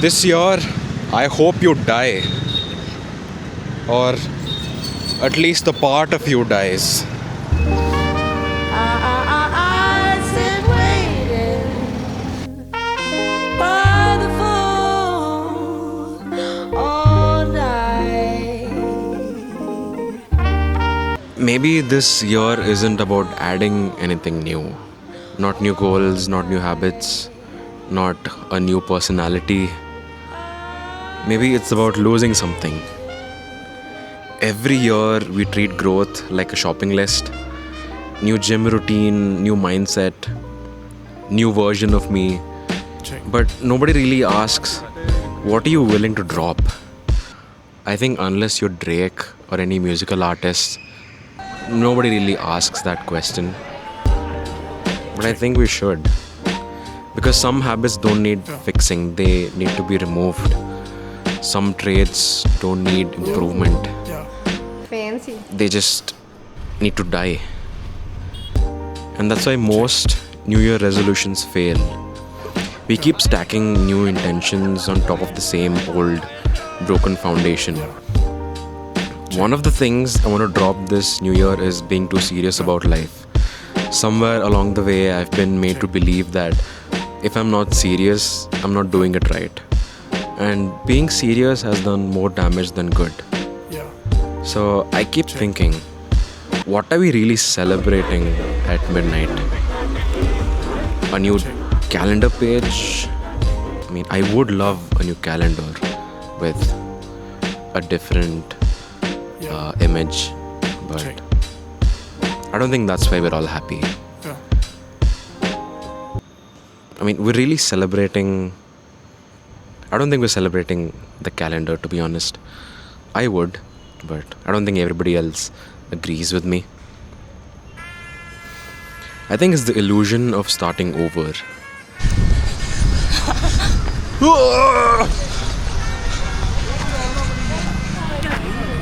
This year, I hope you die, or at least the part of you dies. I sit waiting by the phone all night. Maybe this year isn't about adding anything new. Not new goals, not new habits, not a new personality. Maybe it's about losing something. Every year we treat growth like a shopping list. New gym routine, new mindset, new version of me. But nobody really asks, what are you willing to drop? I think unless you're Drake or any musical artist, nobody really asks that question. But I think we should. Because some habits don't need fixing, they need to be removed. Some traits don't need improvement, Fancy. they just need to die. And that's why most New Year resolutions fail. We keep stacking new intentions on top of the same old broken foundation. One of the things I want to drop this New Year is being too serious about life. Somewhere along the way, I've been made to believe that if I'm not serious, I'm not doing it right. And being serious has done more damage than good. So I keep thinking, what are we really celebrating at midnight? A new calendar page? I mean, I would love a new calendar with a different image, but I don't think that's why we're all happy. I mean, we're really celebrating. I don't think we're celebrating the calendar, to be honest. I would, but I don't think everybody else agrees with me. I think it's the illusion of starting over.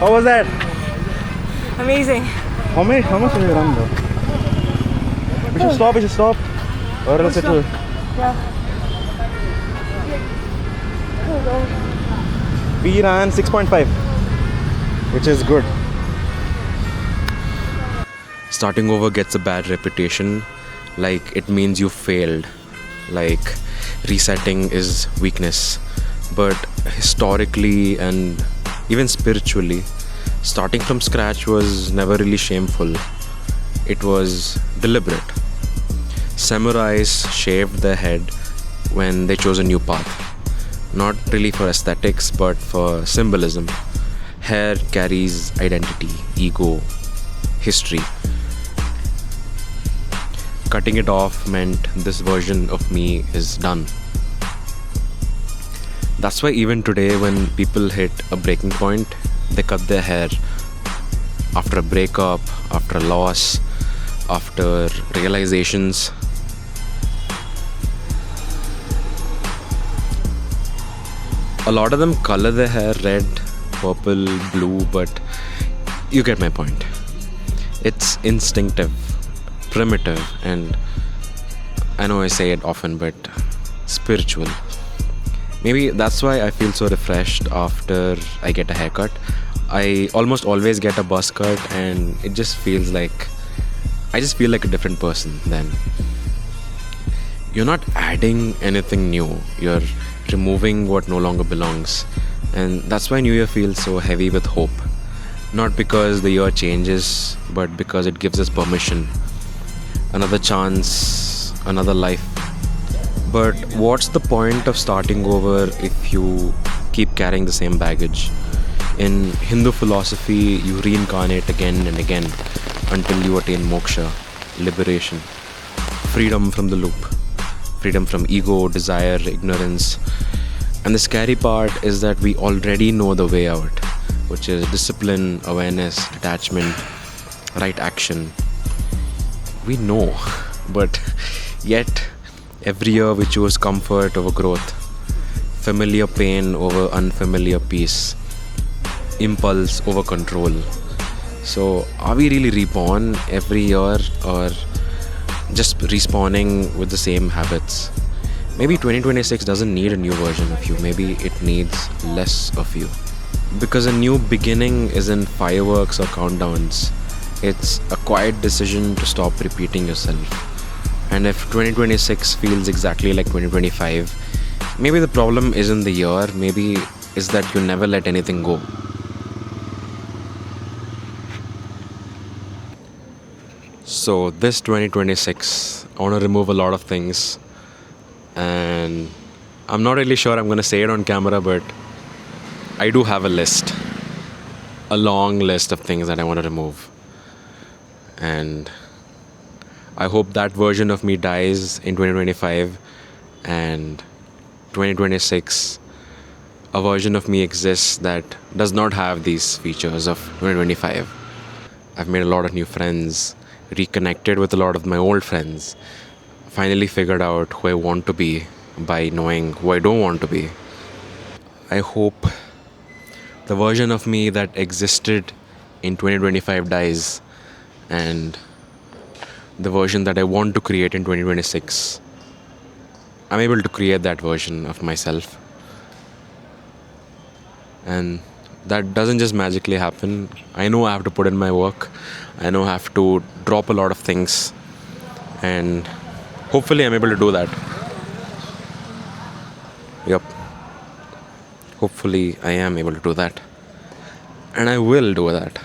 How was that? Amazing. How much did you run though? We should stop. Or else it will. We ran 6.5, which is good. Starting over gets a bad reputation, like it means you failed, like resetting is weakness. But historically and even spiritually, starting from scratch was never really shameful. It was deliberate. Samurais shaved their head when they chose a new path. Not really for aesthetics, but for symbolism. Hair carries identity, ego, history. Cutting it off meant this version of me is done. That's why even today, when people hit a breaking point, they cut their hair after a breakup, after a loss, after realizations. A lot of them color their hair red, purple, blue, but you get my point. It's instinctive, primitive, and I know I say it often, but spiritual. Maybe that's why I feel so refreshed after I get a haircut. I almost always get a buzz cut, and it just feels like I just feel like a different person then. You're not adding anything new, you're removing what no longer belongs. And that's why New Year feels so heavy with hope. Not because the year changes, but because it gives us permission. Another chance, another life. But what's the point of starting over if you keep carrying the same baggage? In Hindu philosophy, you reincarnate again and again until you attain moksha, liberation, freedom from the loop, freedom from ego, desire, ignorance. And the scary part is that we already know the way out, which is discipline, awareness, detachment, right action. We know, but yet every year we choose comfort over growth, familiar pain over unfamiliar peace, impulse over control. So are we really reborn every year, or just respawning with the same habits? maybe 2026 doesn't need a new version of you. Maybe it needs less of you. Because a new beginning isn't fireworks or countdowns. It's a quiet decision to stop repeating yourself. And if 2026 feels exactly like 2025, maybe the problem isn't the year, maybe is that you never let anything go. So this 2026, I want to remove a lot of things, and I'm not really sure I'm going to say it on camera, but I do have a list, a long list of things that I want to remove. And I hope that version of me dies in 2025, and 2026, a version of me exists that does not have these features of 2025. I've made a lot of new friends, reconnected with a lot of my old friends, finally figured out who I want to be by knowing who I don't want to be. I hope the version of me that existed in 2025 dies, and the version that I want to create in 2026, I'm able to create that version of myself. And that doesn't just magically happen. I know I have to put in my work. I know I have to drop a lot of things. And hopefully I'm able to do that. Yep. Hopefully I am able to do that. And I will do that.